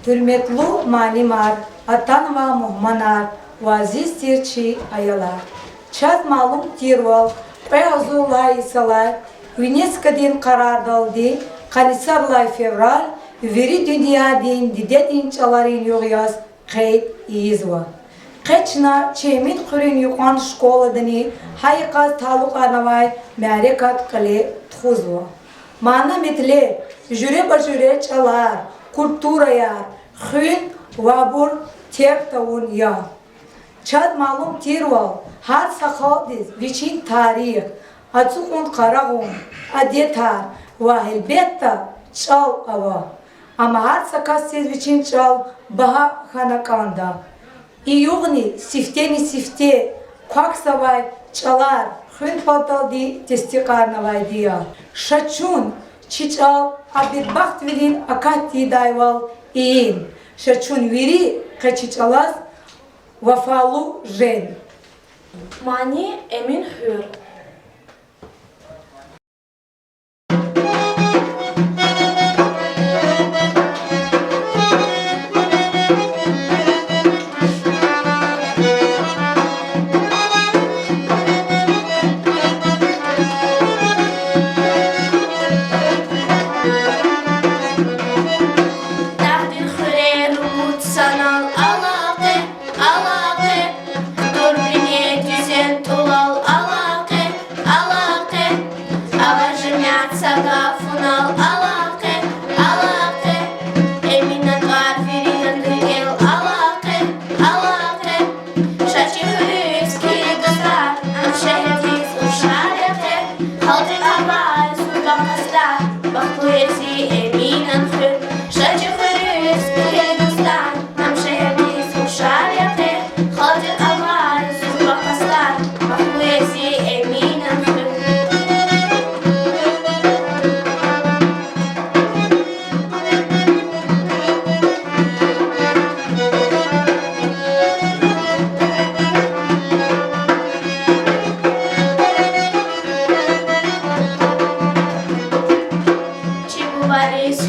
hürmetli malimar, atan ve muhmanar, vaziz tirçi ayalar. Çat malum tirval, peyazullah isalar, UNESCO'dan karar daldı, Kalisarlay fevral, veri dünya din, dide dinçaların yoğuyaz, kayıt izva. Kaçna çemin kürün yukan şkoladını, haykaz taluk anavay, merekat kale tuzva. Mana metle, jüre bajüre çalar, kulturaya, hün, vabur, ter tavun ya. Çad malum tirval, har sakhaldiz, viçin tarih, atsukun karagun, adetar, ve elbette çal ava. Ama har sakatsiz viçin çal, baha hanakanda. İyugni, sifteni sifte, kwak savay, çalar, hün pataldi, testi karnavay diya. Şaçun, çiçal, abir baht verin, akatti dayval, iyin. Şaçun veri, kaçiçalas, vafalu jen. Mani emin hür.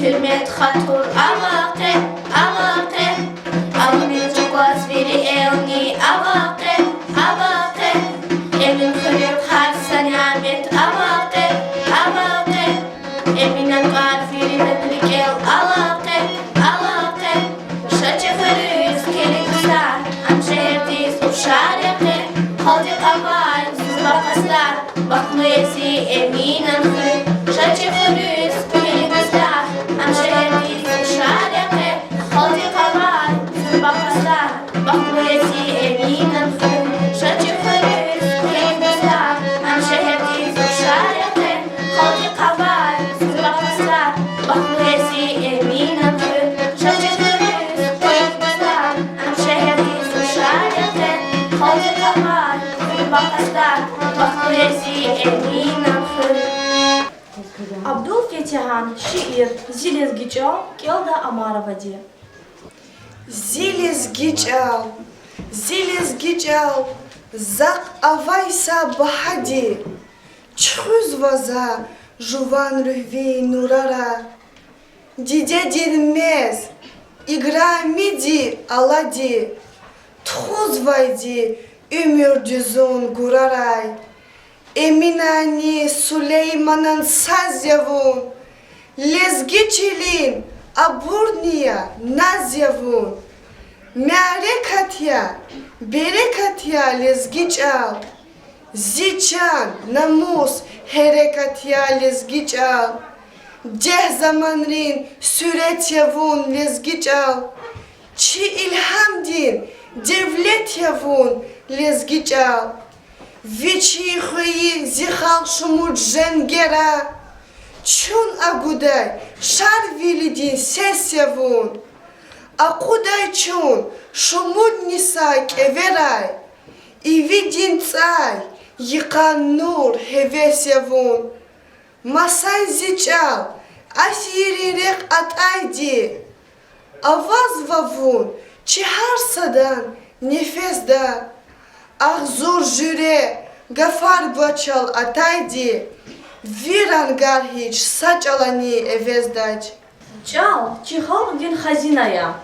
Hürmet hatur avaqe, avaqe. Alımil çuqas veri elni avaqe, avaqe. Emin hürür har sanamet avaqe, avaqe. Eminan qar veri nadrikel alaqe, alaqe. Şaçı hürüz kelikuslar, am şehirdiz uşaraqe. Haldi qavay, siz bakaslar, bakmıyesi eminan hür. Şaçı hürüz kelikuslar, am şehirdiz uşaraqe. Haldi qavay, siz bakaslar, bakmıyesi eminan hür. Şaçı hürüz kelikuslar, am şehirdiz uşaraqe. Haldi qavay, siz bakaslar, bakmıyesi eminan hür. Şaçı hürüz kelikuslar, am şehirdiz uşaraqe. Haldi qavay, siz bakaslar, bakmıyesi eminan hür. Abdul Fetihan, şiir, Zilizgiço, Kelda Amarovaди. Zilizgiçal, zak avaysa bahadi, çhuz vaza, juvan rühvi nurara, dide dinmez, igra midi aladi, tuz vaydi, ümür düzun guraray, Eminani Süleyman'ın saz yavun, lezgiçilin, aburniya naz yavun, merekatya, berekatya lezgiçal, ziçan, namus, herekatya lezgiçal, ceh zamanrin, süret yavun lezgiçal, çi ilham din, devlet yavun lezgiçal, Вичи хуи зихал шумут женгера, чун агудай шар вилидин сесявун, акудай чун шумут нисай кеверай, и видин цай йикан нур хевесявун, масай зичал асирирек атайди, аваз вавун чихар садан нефезда. Ağzur jüre, gafar baçal ataydi, viran gar hiç saç alani evezdaç. Çal, Çihal din hazinaya.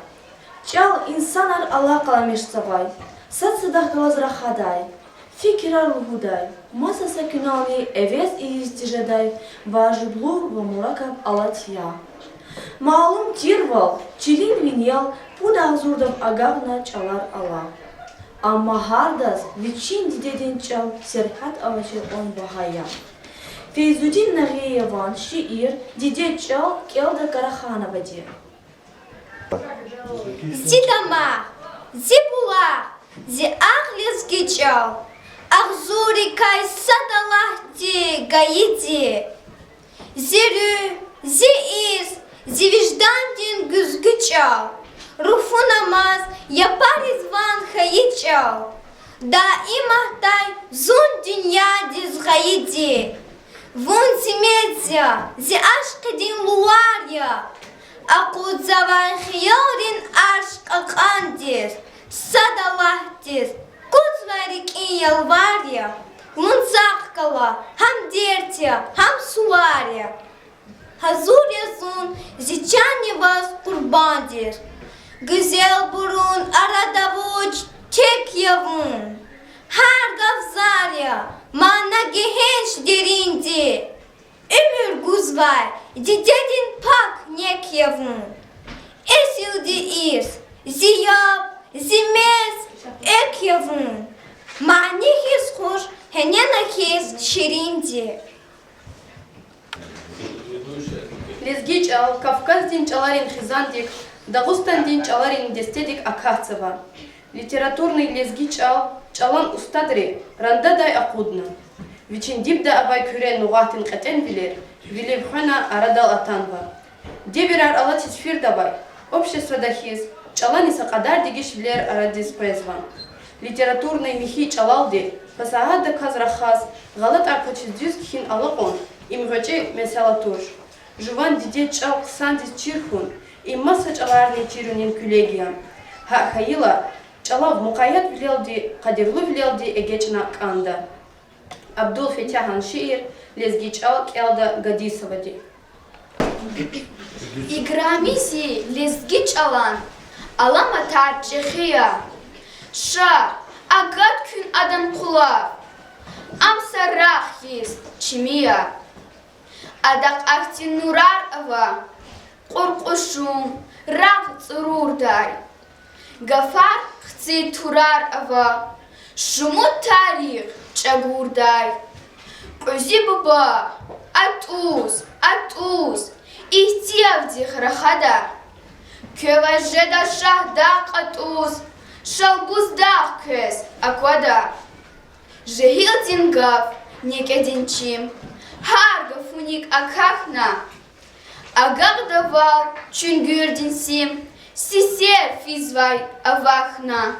Çal insanlar Allah kalamışsavay. Satsıdak vazrahaday. Fikrar ruhuday. Masasa künani eves istijaday. Vajiblu ve murakab alatya. Malum tirval, çilin vinyal, puda zurdam agavna çalar Allah. Amma hardas, viçin didedin çal, serhat avaçı on bahaya. Feyzudin Naghiyevan şiir, dide çal, kelda Karakhana badi. Зидама, зибула, зи ахлис гичал, ахзури кай садалахти гаити, зирü, зи из, зи виждандин güzgüçal, rufu namaz, yapar izvan hayıçal, da imahtay zun dünya diz gayidi, vun zimedya, zi aşk din luarya, Akut zaman khiyarin aşk akandir, sadalahtir, kuzvarik in yalvarya, munzakala, ham dertya, ham sularya. Hazur yazun, ziçan vas kurbandir, güzel burun, arada vuç, tek yavun. Her gavzarya, mana gehenç derindi. Ömür guzvar, didedin pak nek yavun. Esildi ir, ziyab, zimez, ek yavun. Mani his hoş, henena his şirindi. Лезгич ал Кавказ дин чаларин хизандик, Дагустан дин чаларин дестедик Акахцева. Литературный лезгич ал чалан устадри, рандадай акудна. Вичиндибда авай кюре нугатин катен билер, вилевхана арадал атанва. Дебирар алатис фирдабай, общество дахиз, чалани сакадар дигиш билер арадис поэзван. Литературный михи чалалди, пасагада казрахаз, галат арпачиздюз кхин алакон, имгаче месалатуш. Жуван диде чал ксандис чирхун, иммаса чаларни чирунин кюлегиям. Ха хаила, чалав мукаят вилелди, кадирлу вилелди эгечна канда. Абдул Фетяхан шиир, лезгичал келда Гадисовади. İgramisi lezgiç alan, alama tarçıhıya. Şa, agat kün adam kulav. Amsa rahis, çimiya. Adak akti nurar ava. Korkuşum, rah tsururday. Gafar xti turar ava. Şumut tarih, çagurday. Kozi baba, atuz, ihtiyavdi xrahada. Kövajeda şahda atuz, şalbuzda köz akvada. Jehil dingav, nekedinçim, harga funik akahna. Agagdaval, çüngürdinsim, siser fizvay avahna.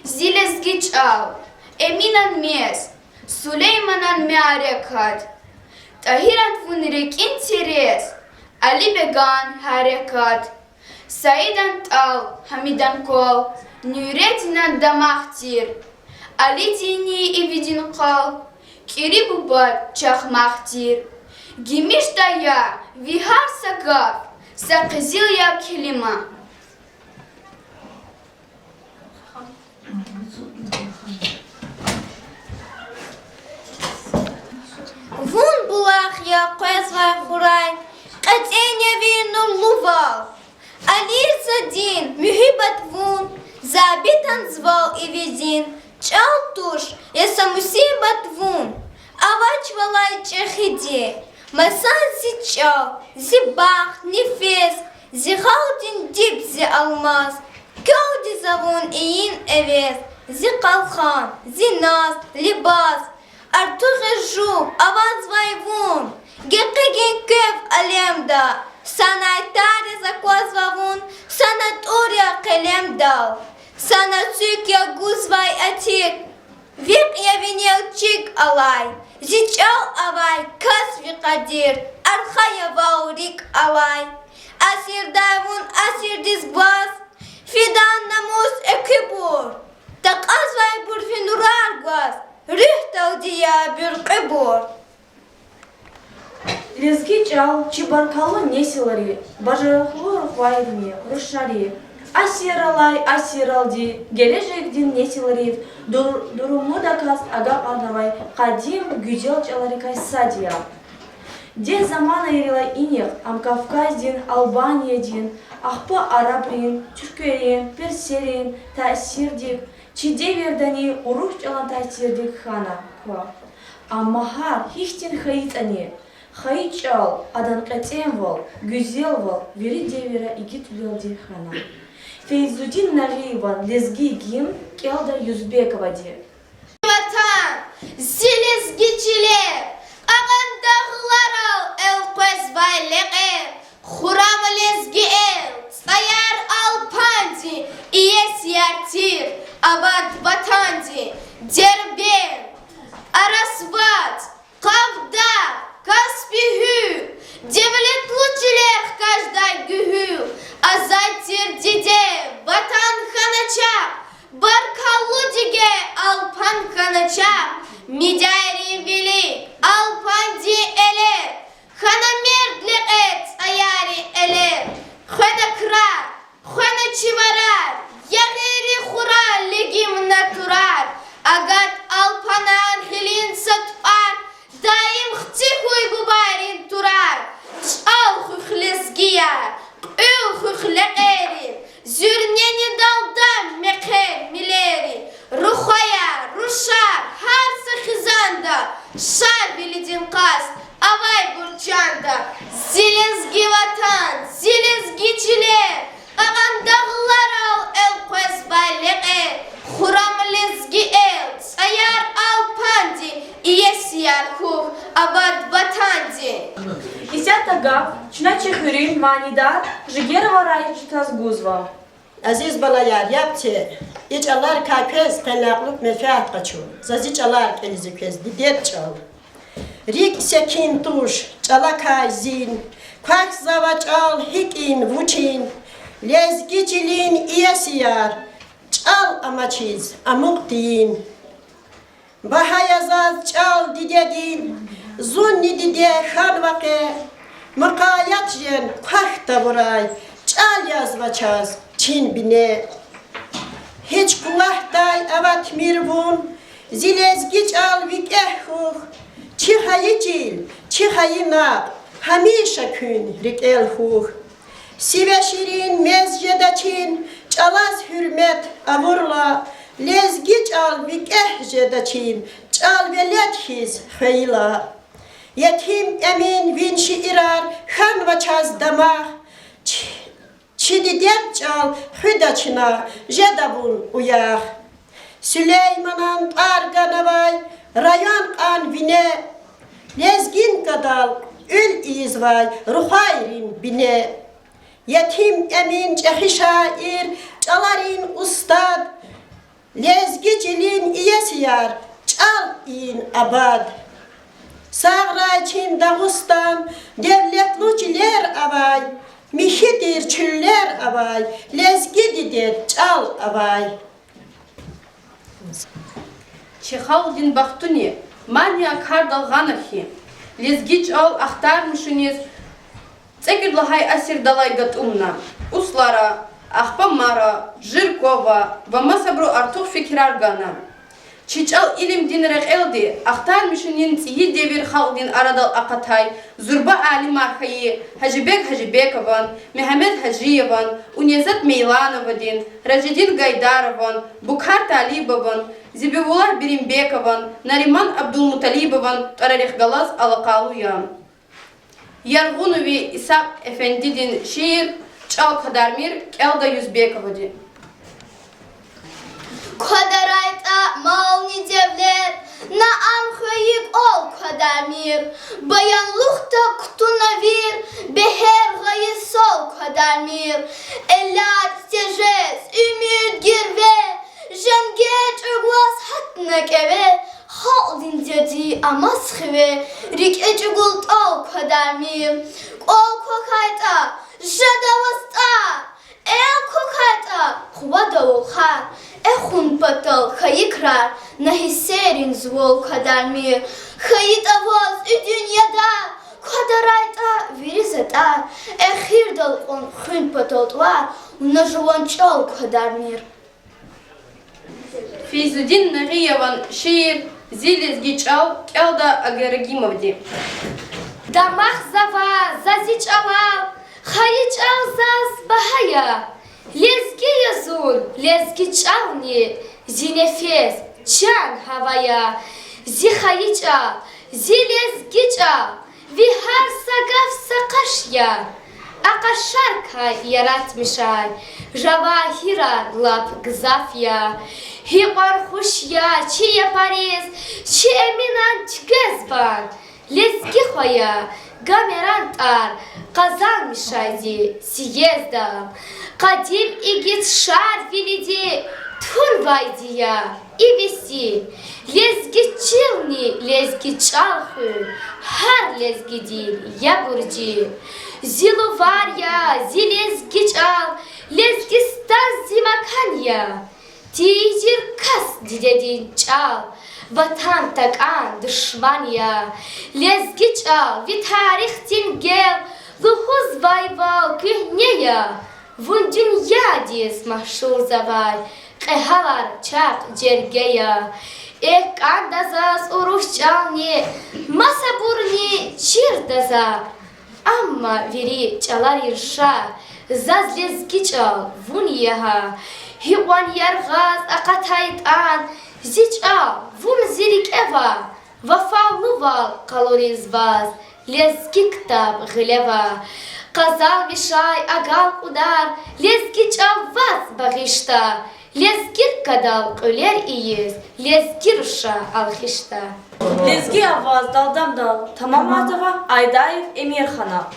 Zilezgiç al, eminan mes, Süleymanan mearekat. Tahiran funrek interes, Ali began harekat. Saidan tal, Hamidan kol, Nüretinan damahtir. Ali dini evidin kal, Kiri bubat çakmahtir. Gimiş daya, vihar sagaf, Sakızil ya kelima. Вун булах я квезвай хурай, катеня винул лувал. Алиса дин, мюхибат вун, забитан звал и видин. Чал туш, я самусибат вун, авач валай чехиди. Масан зичал, зибах, нефес, зихалтин дип зи алмаз. Кёуди завун иин эвес, зи калхан, зи наз, либаз. Артугы жу, аваз вайвун, гекеген көв алемда, санайтари закозвавун, санатория келемдал, санацюк я гузвай атик, век я винел чик алай, зичал авай, кас викадир, архая ваурик алай, асирдайвун асирдизбаз, фидан намус экибур, так азвай бурфинураргаз, Рихтал дия бюркебор. Лезгич ал, чибаркалы несилари, бажарахлу рухвайдми, рушари, Asiraldi, gelecektin nesilleri durumu da kas aga anavay kadim güzel çaları kaysa diye. De zaman ayrıla inik am Kafkazdin, Albaniyadin, ahpa Araprin, Türklerin, Perserin, tasirdik, çide verdani uruh çalan tasirdik khana kwa. Amma hiçtin hayit ani. Hayit çal, adan katem vol, güzel vol, veri devire iki tüleldi khana. Feyzudin Narivan, Lezgi Gim, Kelda Yüzbekova diye. Vatan, zilizgiciler, ağandağlar al, el kwezbaylığı, xuram lezgi el, sayar alpandi, iyes yartir, abad vatandi, derben, arasvat, kavda, kaspihü, devletluciler kajda gühü, azattir dide, vatan kanacak, barkallı dige, alpan kanacak, midari bili, alpan di ele, hana merdlik et, ayari ele, hana kırar, hana çıvarar, yağeri hura, legim naturar, agat alpanan hilin satpar, daim htıkuy bubarin turar, çal hıhlezgiyar, hıhleqerin, zürneni daldan meker mileri, ruhaya, ruşar, harsa hızanda, şar bilidin kas, avay burçanda, zilizgi vatan, zilizgiciler, ağandağlar al el kwezbaylığı, xuram lezgi el, sayar alpandi, iyesiyar huh, abad vatandi. İsya tagav, çuna çekirin manidar, jigera raycı tazguzva. Aziz balayar yaptı. İç alar kakez tenlaqlık mefiat kaçu. Zaziç alar kelizi kez didet çal. Rik sekin tuş, çalakay zin. Kwak zava çal hikin vuçin. Lezgicilin iyesiyar. Çal amaçiz amuk din. Bahayazaz çal didedin. Zunni dide halvake. Mukayat jen kwak da buray. Çal yazva çaz. Çin bine. Hiç kulahtay avat mirvun. Zilezgiç al vikehuh. Çihayı cil, çihayı nab. Hamişa kün rikel huh. Sive şirin mezcede çin. Çalaz hürmet avurla. Lezgiç al vikehcede çin. Çal velet his hayla. Yetim emin vinşi irar. Han ve çaz damah. Çididep çal hüdaçına jedabun uyah. Süleyman'ın arganavay rayon an vine. Lezgin kadal ül izvay ruhayrin bine. Yetim emin cehişair çalarin ustad. Lezgicilin iyesiyar çal in abad. Sağray Çin Dağıstan devletluciler avay. Mihidir çüller avay, lezgididir çal avay. Чехалдин бахтуни, мания кардал ганахи, лезгич ал ахтармышынез, цегирлахай асир далай гатумна, услара, ахпамара, жиркова, вамасабру артух фикрар гана. Çiçal ilim dinrek eldi, ahtarmışının tsiyi devir halkın aradal akatay, Zurba Ali Marhayi, Hacibek Hacibekovan, Mehmet Hajiyevan, Unyazat Meylanovadin, Rajidin Gaydarovan, Bukhar Talibovan, Zibivular Birimbekovan, Nariman Abdulmutalibovan, Tararih Galaz Alakaluyan. Yargunovi İsa Efendidin şiir, Çal Kadarmir, Kelda Yüzbekovadin. Kadarayta malni devlet, na amkhayik ol kadarmir, bayanlıkta kutuna vir, beher gayı sol kadarmir, ellat tejes, ümit girve, jengeç uglas hatnak eve, halin dedi amaskhve, rik ecugult ol kadarmir, ol kokayta, jadavasta, el kokayta, kuvada olha, Ehun patal kayıkrar, nahiserin zvol kadarmir, kayıt avaz dünyada, kadarayta virizetar, ehir dalqon hun patal var, на живон чал кадармир. Фейзудин Нагиеван шиир зилез гичал кялда Агарагимовди. Дамах зава зазичала, хаичал заз бахая. Лезги язун, лезги чални, зинефес, чан хавая. Зихаичал, зилезги чал, вихар сагав сакашья. Акашарка яратмишай, жава хирар лап гзафья. Хипар хушья, чия Париз, чия минант гезбан. Лезги хоя, гамерантар, казан мишайди, съездом. Кадим игит шар велиди, тун вайдия и виси. Лезги чилни, лезги чалху, хар лезги дил, ябурди. Зилуварья, зилезги чал, лезги стаз зимаканья. Тизир кас дидедин чал, ватан такан душманья. Лезги чал, витарих тингел, лухуз вайвал кюхнея. Вун дюньядис машур завай, кэхалар чак джергея. Эх андазас урушчални, масабурни чирдаза. Амма вери чалар ирша, заз лезги чал, вун яха. Хиуан яргаз акатайт-ан, зичал, вун зирик эва. Вафал нувал калориз ваз, лезги ктаб гылева. Казал вишай агал удар, лезги чал ваз багишта. Лезгир кадал көлер иез, лезгир уша алхишта. Лезги аваз далдамдал, Тамаматова Айдаев Эмирхана.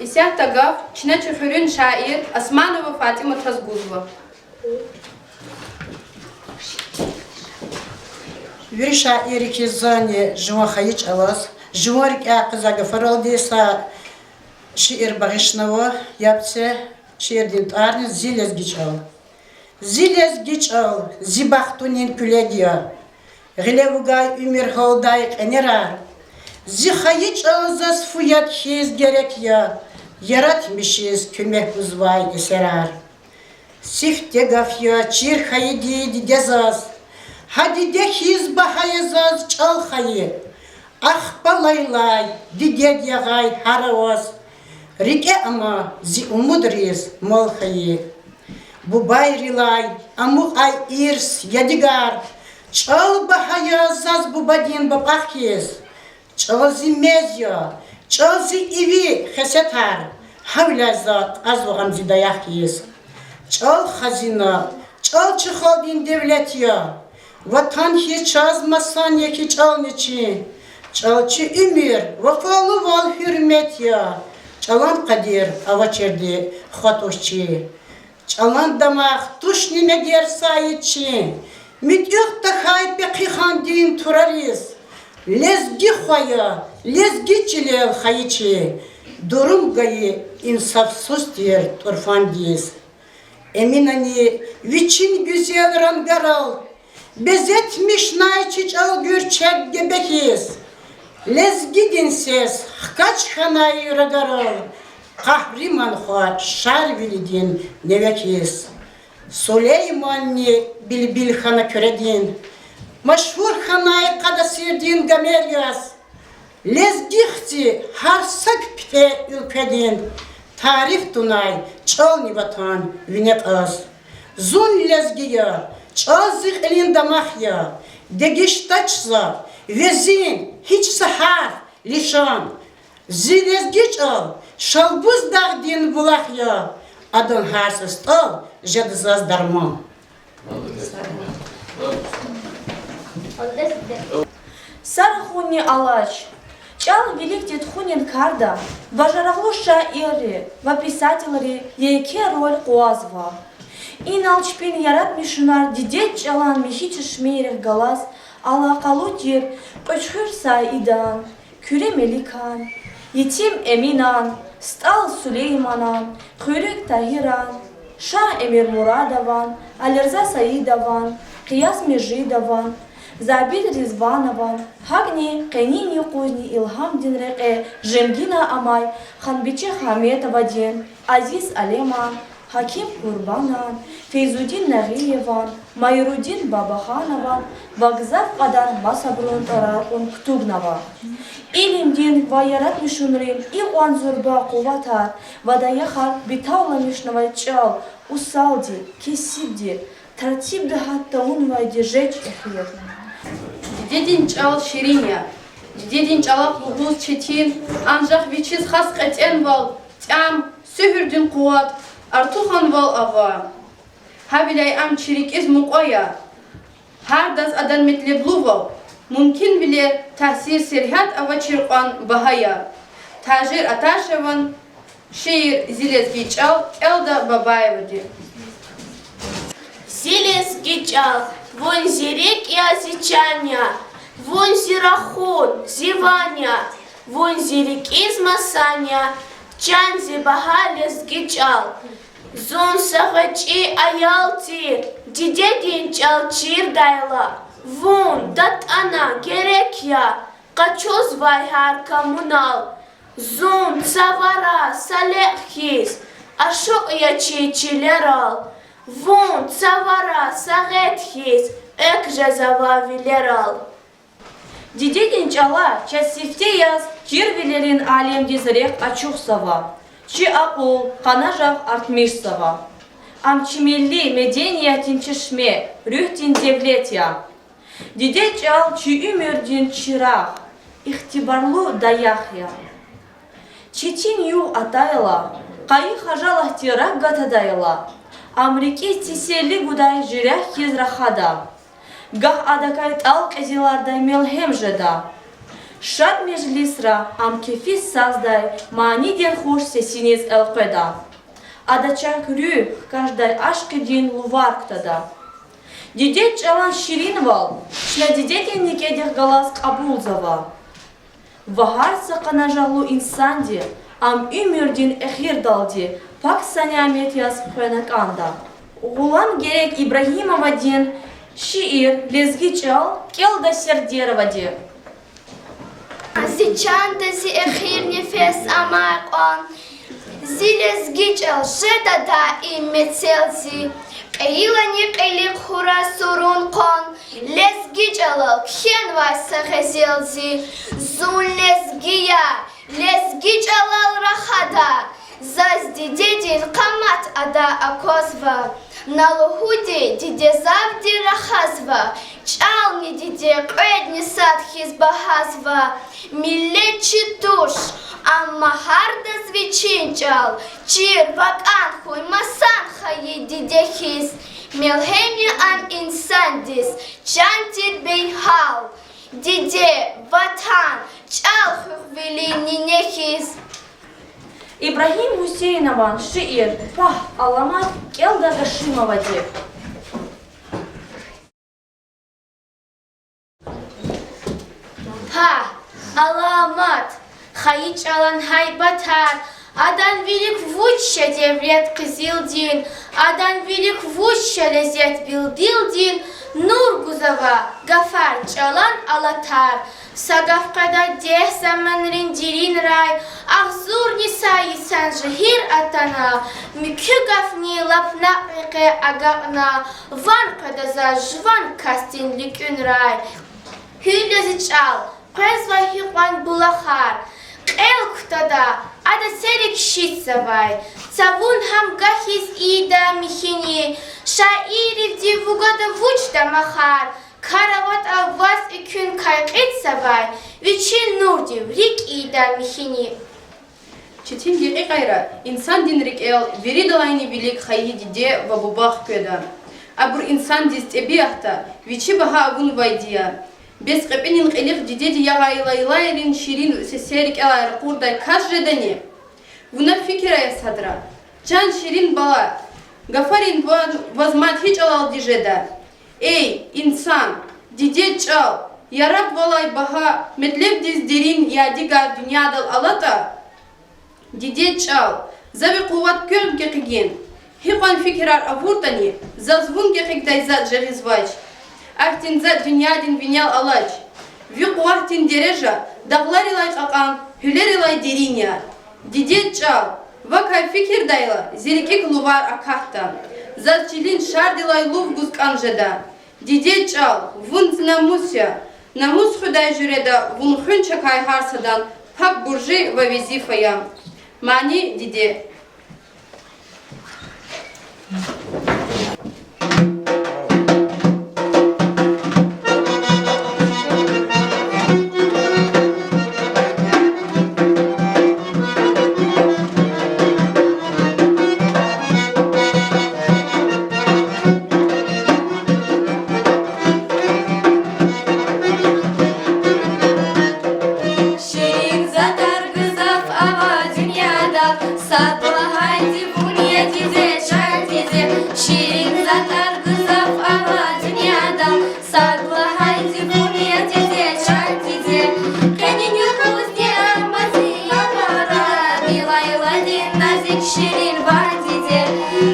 إسيان تقاف چنة حرون شاعر أسمانة وفاطمة تزغوزوا. Вир шаири кизани жуа хаич алас, жуарик акыза гафарал деса шиир багишнава япце шиир динтарни зилез гичал. Зилез гичал, зибахтунин куледия. Гилевугай умир холдайк энерар. Зихаич алзас фуят хиз герек я. Yaratmışız kömek uzvay eserar. Sifte gafya çir haydi didezaz. Hadi de hiz bahayezaz çal hayı. Ah balaylay dided yagay haravaz. Rike ama zi umudriz mol hayı. Bu bayrilay amuk ay irs yadigar. Çal bahayezaz bu badin babakhiz. Çal zi mezya. Çalzi ivi xesetar, havlazat azvağam zidayak yiz. Çal xazina, çal çıxaldin devlet ya. Vatan hiç azmasan yeki çalniçi. Çalçı ümür, vafalı val hürmet ya. Çalan kadir, avaçerdi, xatoşçi. Çalan damak, tuş nime ger sayıçı. Mütüq da haype qihan din turariz. Lezgi xoya, lezgi çilel hayıçı. Durum gayı insafsız diyer turfan diyiz. Emin hani viçin güzel rangaral. Bezetmiş nayçiç al gürçek gebekiz. Lezgi dinsiz, kaç hanayı ragaral. Kahriman xo şarvilidin nevekiz. Süleymanni bilbil hana köredin. Maşhur hanayı kadasirdin gamelyas. Lezgihti harsak pite ülkedin. Tarif tunay çalni vatan yünek az. Zun lezgiya çazık elin damahya. Degiştaçza vezin hiç sahar lişan. Zilezgiç al şalbuz dağdin bulahya. Adın harsız al jadızaz darman. Сархуни алач. Чал велик детхунин карда. Важараглу шаири, ва писательри еке роль куазва. Иналчпин яратмишунар дидет чалан михичи шмейрех галас. Алакалу тир, пöçhür Saidan, Küre Melikan, Yetim Eminan, Stal Süleymanan, Kürük Tahiran, Şah Emir Muradovan, Alirza Saidovan, Kıyas Mejidovan, Zabit Rizvanovan, Hagni, Kenini Kuzni İlham Dinreke, Jemgina Amay, Hanbiçi Hametova Din, Aziz Aleman, Hakim Kurbanan, Feyzudin Naghiyevan, Mayruddin Babahanovan, Vagzab Qadar Masabrun Tarakun Ktugnava. İlimdin va yaratmishunrin İqvan Zurba Quvatar, Vadayahar Bitavlamishnavaj Çal, Usaldi, Kesibdi, Tartibdi Hattaun Vaydi Jeç Ehir. Didedin çal şirinya. Didedin çala kuğuz çetin. Ancak viçiz has qeten val. Tam sühürdün kuvat. Artuhan val ava. Habilay am çirik iz muqaya. Her das adan metleblu val. Mümkün bile tahsir serhat ava çirqan bahaya. Tajir Ataşevan şiir zilezgi çal Elda Babayevdi. Зелезги чал, вон зерек и озичаня, вон зирахон, зеваня, вон зерек из масаня, чан зебаха лезги чал. Зон сахачи аялтир, дидедин чал чир дайла, вон дат ана gerek ya, kaçoz vayhar коммунал. Зон савара салехис, ашок я чичилерал. Вон цавара сагетхис, ek jazava vileral. Didedin çala, çasifte yaz, Kirvilerin alemdi zirek açuq sava. Çi akul, kanajak artmış sava. Amçimelli medeniyetin çişme, rühtin devlet ya. Dide çal, çi ümürdin çıraq, ihtibarlu dayak ya. Çetin yu atayla, kayı hajalah tirak gatadayla. Ameriki tiselli guday jirah yezrahada. Gah adakay talq ezilarday melhem jeda. Şad meclisra am kefis sazday mani den hoş sesiniz elqeda. Adachak rü каждой aşkedin luvarktada. Didet çalan şirin val, şla dideten nikedih galas kabul zava. Vaharsa qanajalu insandi, am ümürdin ehir daldi. Pak saniamet yaz xönakanda. Ulan gerek İbrahimova din, şiir, lezgi çal, kel da serderova di. Зичанта зи эхир нефес амайқан, зи лезги чал жеда да им мецелзи, қейла не қейлик хура сурун қон, лезги чалал кхен вайса хезелзи, зун лезгия, лезги чалал рахада. Заз дидедин камат ада акозва, на лохуди диде завди рахазва, чални диде кредни садхиз бахазва, милечи туш, амма харда звичинчал, чир вакан хуй масан хаи дидехиз, Milhemni an insandis, chantit beyhal, dide, vatan, çalhık veli ninekiz. İbrahim Hüseyinovan şiir Pah alamat Kelda Gashimova deb. Ha, alamat, hayıç alan haybatar, adan velik vучча devlet kızıldin, adan velik vучча lezzet bildildin, nur guzava, gafar çalan alatar, Sagafkada deh zamanrin dirin ray, ahzur nisayı sen jahir atana, mükü gafni lapna ike agakna, van kada za jvan kastin likün ray. Hüllezi çal, prezva hikwan bulahar, el kutada, ada serik şitsavay, savun ham gahiz ida mihini, şairi divugada vuçda mahar, Karavat avvaz ikün kaykıt savay, viçin nur div rik ida mihini. Çetin diri gayra, insan dinrik el, veri dalayni bilik hayhi dide ve bubah köda. Abur insan dist ebiyahta, viçi baha avun vaydiya. Bes qepenin qelik dide diya gaylaylayrin şirin seserik el ayrı kurday kaç redani. Buna fikiraya sadra. Can şirin bala, gafarin vazmat hiç alal dijeda. Ey insan, dide çal, yarab valay baha, metleb diz derin yadigar dünyadal alata. Dide çal, zavi kuvat kürm kekigin. Hiqan fikrar avurtani, zazvun kekigday zat jerizvaç. Ahtin zat dünyadin vinyal alaç. Vi kuahtin dereja, dağlar ilay kakan, hüler ilay derinya. Dide çal, vakay fikirdayla, zirikik luvar akahta. Zatçilin şardilay luv guzkanjada. Dide çal, vun namusya. Namus huday jüreda, vun hün çakay harsadan, pak burji ve vizifaya. Mani dide. Şirin zatar gızaf ava dünyada, sabla haydi bunya dize çay dize. Şirin zatar gızaf ava dünyada, sabla haydi bunya dize çay dize. Kenin yokuz diye amazı yapara, bilayla din nazik şirin var dize.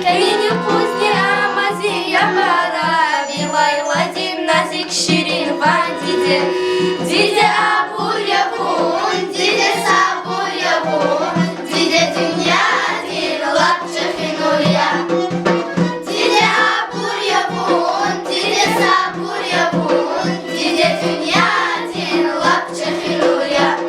Kenin yokuz diye amazı yapara, bilayla din nazik şirin var dize. Dize abur yapun, dize sabur yapun, dize dünya dil lapça finuya. Dize abur yapun, dize sabur yapun, dize dünya dil lapça finuya.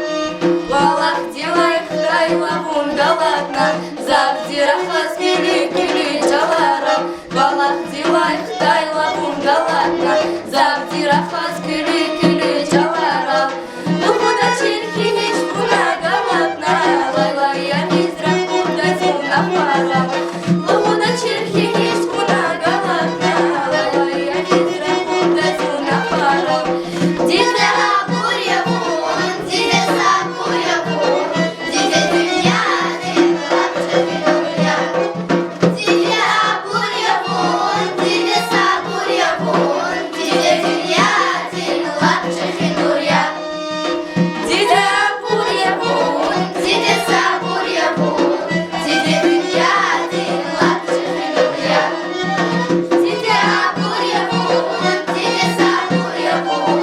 Valak dilay kıray lavun galatna, zavdira fas gülü gülü çalara. Valak dilay kıray lavun galatna, zavdira fas gülü gülü çalara. Nuhuda çirkin hiç buna galatna, laylaya hizra kurda zuna para. Nuhuda çirkin hiç buna galatna, laylaya hizra kurda zuna para. Dize abur yapun, dize sabur yapun, dize dünya dil lapça finuya. Dize abur yapun, dize sabur yapun, dize dünya dil lapça finuya. Dize abur yapun, dize sabur yapun, dize dünya dil lapça finuya. Dize abur yapun, dize sabur yapun,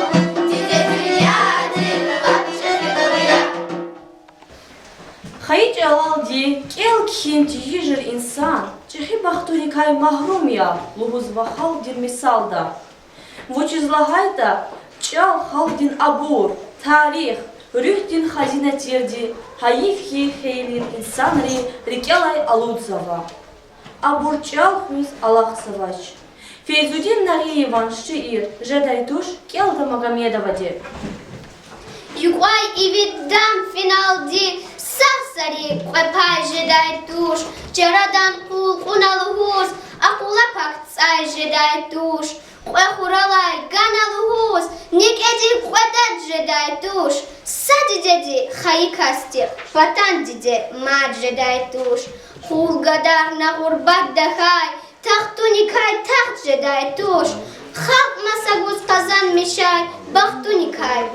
dize dünya dil lapça finuya. Hayıç alal di, kel kim tijir insan, çehi bahturi kay mahrum ya, luhuz vahal dir misalda. Vuçizlahayda, çal haldin abur, tarih, rühdin hazine tirdi, hayif hi heylin insanri, rikelay aludzava. Abur çal hüz alak savaş. Feyzudin Nariyevan şiir, jedaytuş, kelda Magomedova di. Юквай и видам финалди, сахсари, папай жедай туш, черадан кул уналгус, Акула пак цай жедай туш. Хуралай, гана лугуз, никеди хватат жедай туш. Сади деди хайкасти, патан диде мад жедай туш. Хулгадар на гурбат дахай, тахту никай тахт жедай туш. Халк масагуз казан мешай, бахту никай,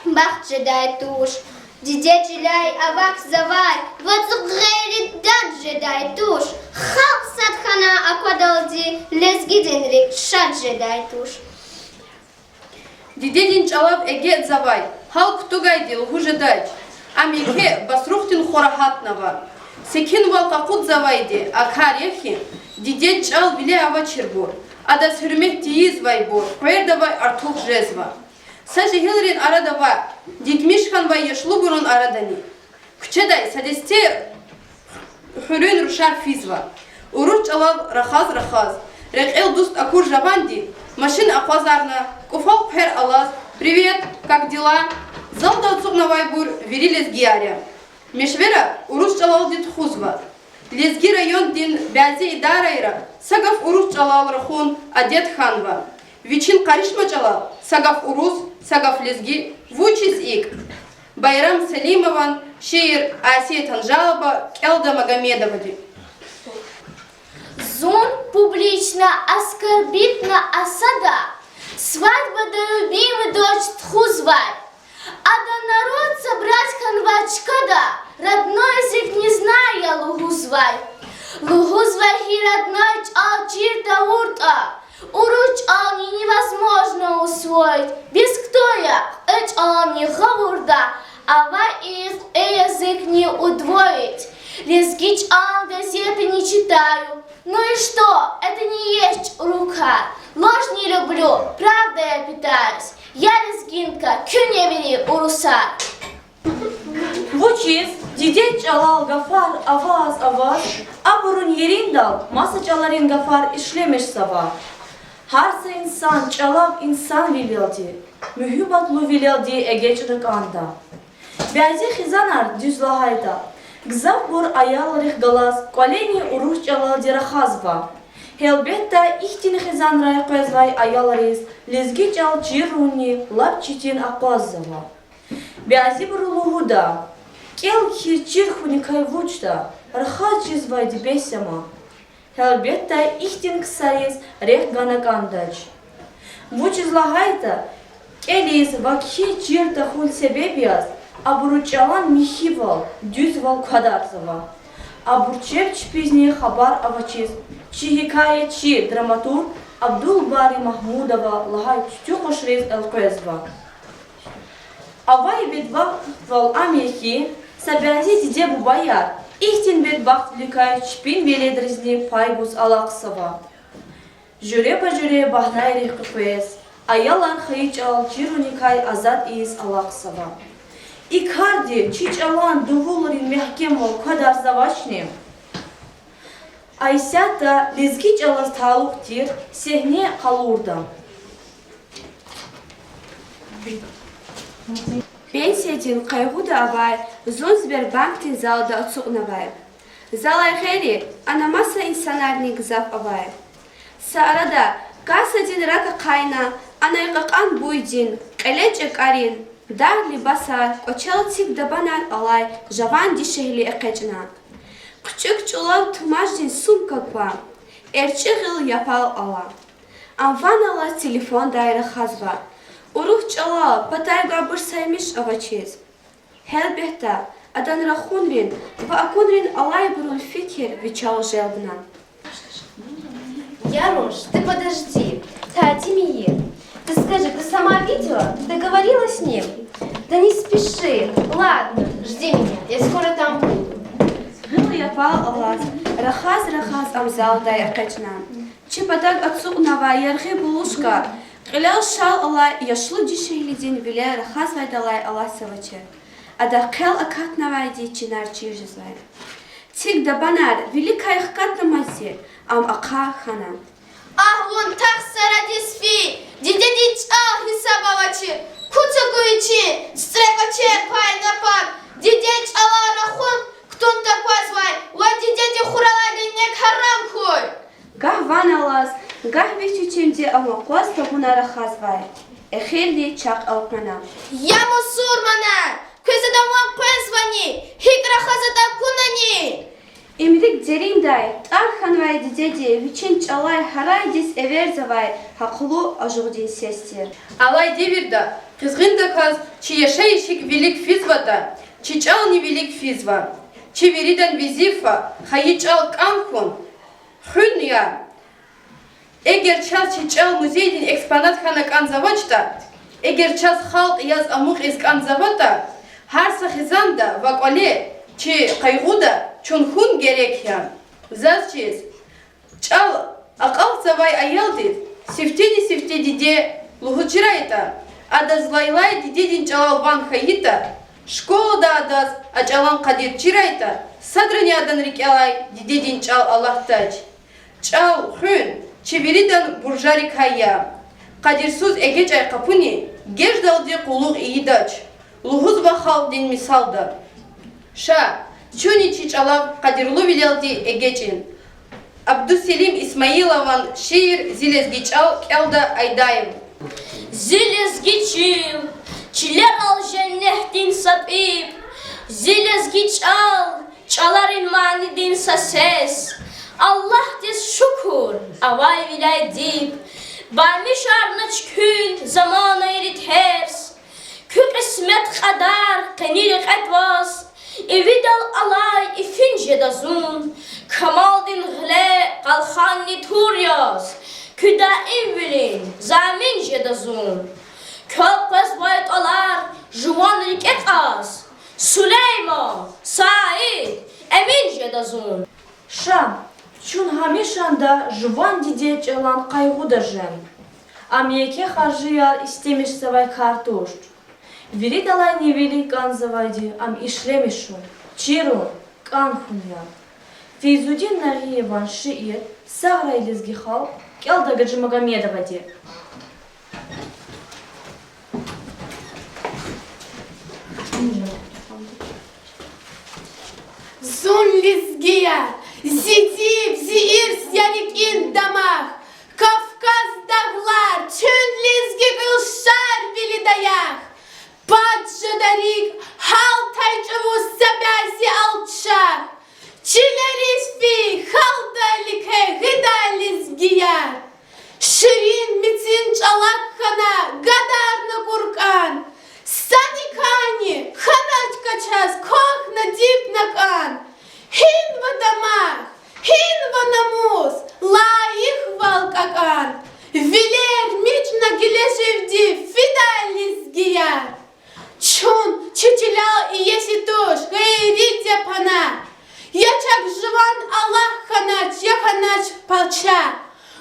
бахт жедай туш. Диде жиляй авак завай, вацук гайри дат жедай туш. Халк садхана аквадалди, лезгиденрик шат жедай туш. Дидедин чалав эгет завай, халк тугайди лхужедач. Амике басрухтин хорахатнава. Секин валкакут завайди, акарехи, дидед чал виле авачирбур. Адас хюрмек тииз вайбур, квердавай артух жезва. Сажи хилрин арадава, дикмишхан вай ешлубурун арадани. Кчедай садесте хюрин рушар физва. Уруч чалав рахаз. Рекэл дуст акур жаванди, машина аквазарна, куфал пхер алаз. Привет, как дела? Залда цугна вайбур, вери лезгиаря. Мешвера уруч чалав дит хузва. Лезги район дин бязи идарайра, сагав уруч чалав рахун адет ханва. Вичин каришма чалав, сагав урус, сагав лезги, вучиз ик. Байрам Салимован, шеир Асия Танжалова, Келда Магомедовади. Зон публично оскорбит на осада. Свадьба да любимый дочь тхузвай. А да народ собрать ханвачкада. Родной язык не зная лугузвай. Лугузвай и родной чалчир да урта. Уруч ални невозможно усвоить. Без кто я? Эч ални гавурда. Ава язык не удвоить. Лезгич ал газеты не читаю. Ну и что? Это не есть рука. Ложь не люблю, правда я питаюсь. Я лезгинка, кюне вери уруса. Вучиз, диде чалал гафар аваз, абурун ериндал, маса чаларин гафар ишлемеш сава. Harsa insan çalav insan vileldi, mühübatlu vileldi egeçlik anda. Bezi xizanar düzlahayda, gzav bur ayalrih galas, koleni uruş çalal dirahazva. Helbetta ihtin xizan ray qezvay ayalriz, lezgi çal çiruni, lap çitin aqazzava. Bezi buruluhuda, kel kirçir hunikay vuçda, rxaz çizvay dibesama. Helbetta ihtin kısariz reh ganakandaç. Vuçizlahayda, keliz vakhi çirta hul sebebiyaz, aburuçalan mihival, düzval kadarzava. Aburçep çpizne habar avachis, çi dramatur Abdul Bari Mahmudova lahay tütüqoşriz elqezva. Avay bedbaxtval ameki, sabyazi dide bubayar, ihtin bedbaxt likay çpin veledrizni paybus alaqsava. Jüre bahnay rehqipez, ayalan xayiç al cirunikay azad iz alaqsava. İkardi çiç alan duvulrin mehkemol kadar zavaçnim. Aysyata lezgiç alaz taluqtir, sehne qalurda. Пенсиядин қайғуда абай, зон Сбербанктин залда отсуqnabay. Залай хери, анамаса инсанарни гзав абай. Саарада, касадин рака қайна, анайқақан буйдин, қелеч экарин, дарли басар, қочал тик дабанар алай, жаван дишехли эқечна. Küçük çolab tımajdin sumka kwa, erçi gıl yapal ala. Anvan ala telefon daire xazva. Uruh çala patay gabır saymış avaçiz. Helbette adan rахунрин, va akunrin alay burul fikir вичал желдна. Яруш, ты подожди, Тати Миир. Ты скажи, ты сама видела? Ты говорила с ним? Да не спеши. Ладно, жди меня, я скоро там буду. Гыл yapal alaz, рахаз амзал дай эқечна. Чи patag отсуqnava ярхи булушка, қилал шал алай яшлу дишейлидин виле рахаз вайдалай алай саваче. Ада қел акатнавайди чинар чижизвай. Тик дабанар великая хкатнамази, ам ақа хана. Ah вон так сарадисфи, дидедич ал хисабавачи, куцагуичи, стрекаче пай напад, дидеч ала рахон, кто он такой звай, ва дидеди хуралаги не харам хуй. Гав Gahve çüçümce ama koz da bunara khazvay. Ехелли чак алкана. Я мусурмана, кызыда вам кызвани, хикра хазада кунани. İmrik derinday, arxan vay didedi, viçin çalay haray dis everzavay, haqlu ajugdin sestir. Алай деверда, кызгында каз, чи яшающих велик физвата, чи чал не велик физва, чи веридан визифа, хаи чал канхун, хун я. Эгер час чи чал музейдин экспонат хана канзавачта, эгер час халк яз амух из канзавата, харса хизанда ваквале, чи кайгуда, чун хун герек я. Заз чиз, чал акал завай аялдит, сифтеди де, Лухучирайта, адаз лайлай дидедин чалалбан хаита, школа да адаз, ачалан кадир чирайта, садрани адан рикялай дидедин чал Аллахтач. Чал хун, чеверидан буржарик хая, кадирсуз эгеч ай капуни, геждалди кулуг иидач, лухуз бахал дин мисалда. Ша, чуни чичалав кадирлу вилялди эгечин. Абдуселим Исмаилован шиир зилезгичал келда айдаев. Зилезгичил, чилер ал женнехдин сапиб, зилезгичал, чаларин манидин сасес. Allah diz şukur, avay vilay dip, barmiş arnaç kül, zamana erit hers, kül ismet kadar, kenirik etvas, evidal alay, ifince dazun, kamal din gle, kalhan nituryas, küda evvelin, zamin jedazun, köpes baytalar, juvan riket az, Süleyman, Said, emin jedazun. Шам, чун хамишанда жуван диде чалан кайгуда жем. Амьеке хажияр истемеш савай картош. Вери далай не вели кан завайди, ам ишлемешу. Чиру, кан хуня. Фейзудин Нагиеван шиир, саграй лезгихал, келда Гаджи Магомедовади. Зун лизгия, зидив, зиир сяник ин дамах, Кавказ дағлар, чүн лизги гылшар вили даях, Паджадарик, хал тайчаву сабяси алчах, Чилерис фи, халда лике гыда лизгия, Ширин мицин чалак хана, гадарна куркан, Садикани, ханачка час, кохна дипнакан, Хин в домах, хин в намус, лаих валкакан, Вилер мич на гилешевди, фидалис гия. Чун, чичилял и еси туш, гайрите пана. Я чак живан Аллах ханач, я ханач палча.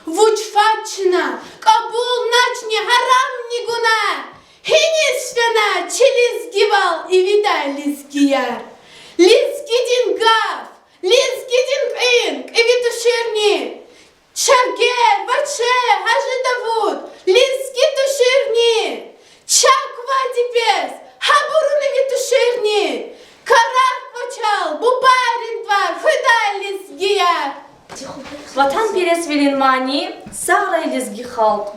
Вучфачна, кабул начни, харам ни гуна. Хинис свена, чилис гивал и видалис гия. Лизгидин гав, лизгидин инк, и витуширни. Чаге, ваче, ажидавуд, лизги туширни. Чаква дипес, хабуруны витуширни. Карак вачал, бубарин двар, хыдалис гия. Ватан перес велин мани, саграй лезги халк.